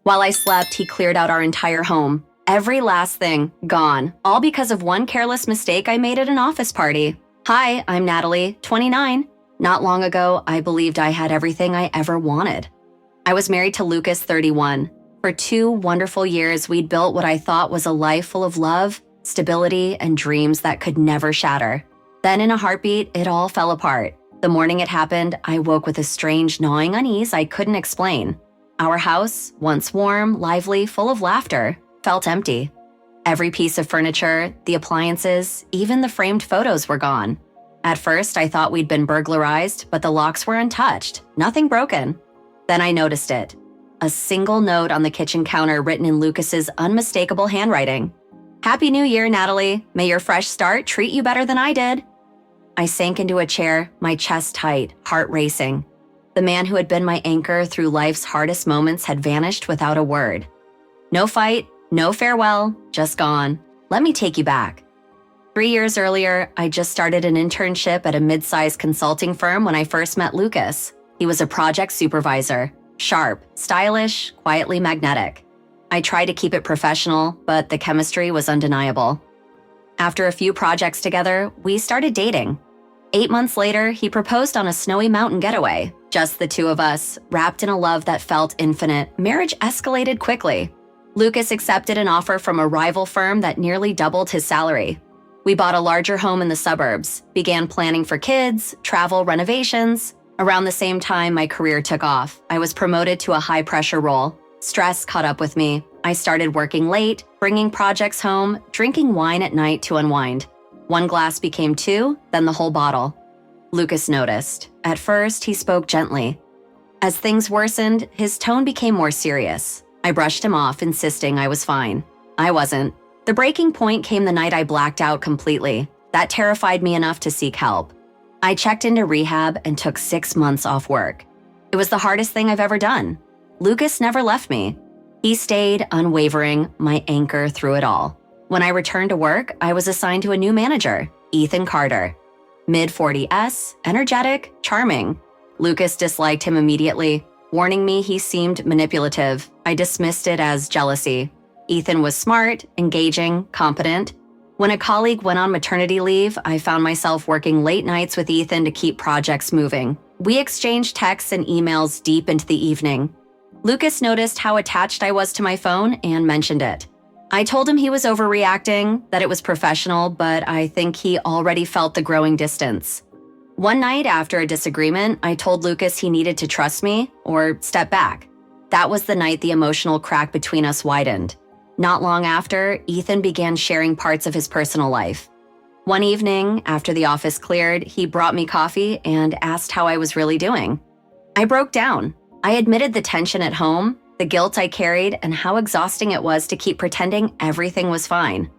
While I slept, he cleared out our entire home. Every last thing, gone. All because of one careless mistake I made at an office party. Hi, I'm Natalie, 29. Not long ago, I believed I had everything I ever wanted. I was married to Lucas, 31. For 2 wonderful years, we'd built what I thought was a life full of love, stability, and dreams that could never shatter. Then in a heartbeat, it all fell apart. The morning it happened, I woke with a strange gnawing unease I couldn't explain. Our house, once warm, lively, full of laughter, felt empty. Every piece of furniture, the appliances, even the framed photos were gone. At first, I thought we'd been burglarized, but the locks were untouched, nothing broken. Then I noticed it. A single note on the kitchen counter written in Lucas's unmistakable handwriting. "Happy New Year, Natalie. May your fresh start treat you better than I did." I sank into a chair, my chest tight, heart racing. The man who had been my anchor through life's hardest moments had vanished without a word. No fight, no farewell, just gone. Let me take you back. 3 years earlier, I just started an internship at a mid-sized consulting firm when I first met Lucas. He was a project supervisor, sharp, stylish, quietly magnetic. I tried to keep it professional, but the chemistry was undeniable. After a few projects together, we started dating. 8 months later, he proposed on a snowy mountain getaway. Just the two of us, wrapped in a love that felt infinite. Marriage escalated quickly. Lucas accepted an offer from a rival firm that nearly doubled his salary. We bought a larger home in the suburbs, began planning for kids, travel, renovations. Around the same time, my career took off. I was promoted to a high-pressure role. Stress caught up with me. I started working late, bringing projects home, drinking wine at night to unwind. 1 glass became 2, then the whole bottle. Lucas noticed. At first, he spoke gently. As things worsened, his tone became more serious. I brushed him off, insisting I was fine. I wasn't. The breaking point came the night I blacked out completely. That terrified me enough to seek help. I checked into rehab and took 6 months off work. It was the hardest thing I've ever done. Lucas never left me. He stayed unwavering, my anchor through it all. When I returned to work, I was assigned to a new manager, Ethan Carter. Mid-40s, energetic, charming. Lucas disliked him immediately, warning me he seemed manipulative. I dismissed it as jealousy. Ethan was smart, engaging, competent. When a colleague went on maternity leave, I found myself working late nights with Ethan to keep projects moving. We exchanged texts and emails deep into the evening. Lucas noticed how attached I was to my phone and mentioned it. I told him he was overreacting, that it was professional, but I think he already felt the growing distance. One night after a disagreement, I told Lucas he needed to trust me or step back. That was the night the emotional crack between us widened. Not long after, Ethan began sharing parts of his personal life. One evening, after the office cleared, he brought me coffee and asked how I was really doing. I broke down. I admitted the tension at home, the guilt I carried, and how exhausting it was to keep pretending everything was fine.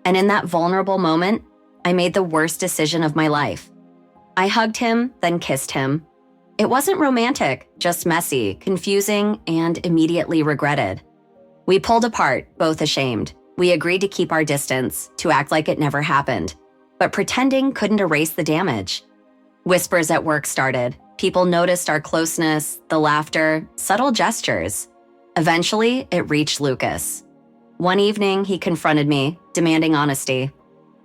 And in that vulnerable moment, I made the worst decision of my life. I hugged him, then kissed him. It wasn't romantic, just messy, confusing, and immediately regretted. We pulled apart, both ashamed. We agreed to keep our distance, to act like it never happened. But pretending couldn't erase the damage. Whispers at work started. People noticed our closeness, the laughter, subtle gestures. Eventually, it reached Lucas. One evening, he confronted me, demanding honesty.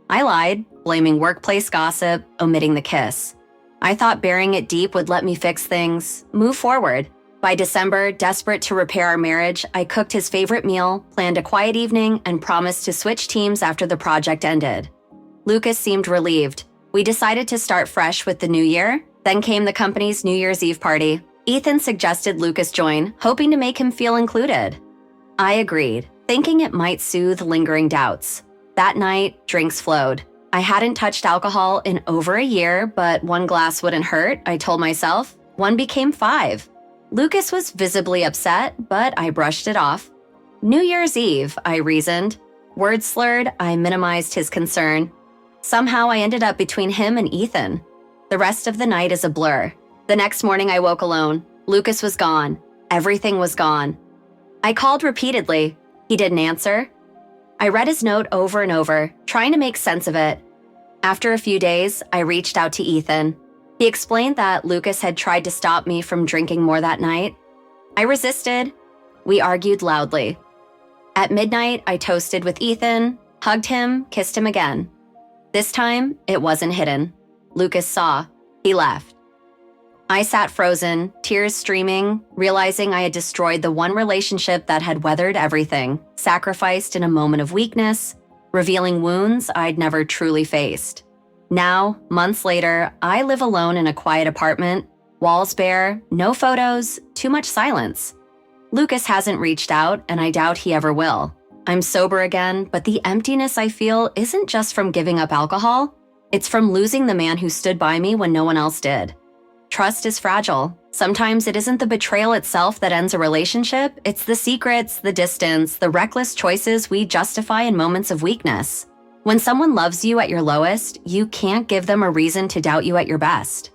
I lied, blaming workplace gossip, omitting the kiss. I thought burying it deep would let me fix things, move forward. By December, desperate to repair our marriage, I cooked his favorite meal, planned a quiet evening, and promised to switch teams after the project ended. Lucas seemed relieved. We decided to start fresh with the new year. Then came the company's New Year's Eve party. Ethan suggested Lucas join, hoping to make him feel included. I agreed, thinking it might soothe lingering doubts. That night, drinks flowed. I hadn't touched alcohol in over a year, but 1 glass wouldn't hurt, I told myself. 1 became 5. Lucas was visibly upset, but I brushed it off. New Year's Eve, I reasoned. Words slurred, I minimized his concern. Somehow I ended up between him and Ethan. The rest of the night is a blur. The next morning I woke alone. Lucas was gone. Everything was gone. I called repeatedly. He didn't answer. I read his note over and over, trying to make sense of it. After a few days, I reached out to Ethan. He explained that Lucas had tried to stop me from drinking more that night. I resisted. We argued loudly. At midnight, I toasted with Ethan, hugged him, kissed him again. This time, it wasn't hidden. Lucas saw. He left. I sat frozen, tears streaming, realizing I had destroyed the one relationship that had weathered everything, sacrificed in a moment of weakness, revealing wounds I'd never truly faced. Now, months later, I live alone in a quiet apartment, walls bare, no photos, too much silence. Lucas hasn't reached out, and I doubt he ever will. I'm sober again, but the emptiness I feel isn't just from giving up alcohol. It's from losing the man who stood by me when no one else did. Trust is fragile. Sometimes it isn't the betrayal itself that ends a relationship, it's the secrets, the distance, the reckless choices we justify in moments of weakness. When someone loves you at your lowest, you can't give them a reason to doubt you at your best.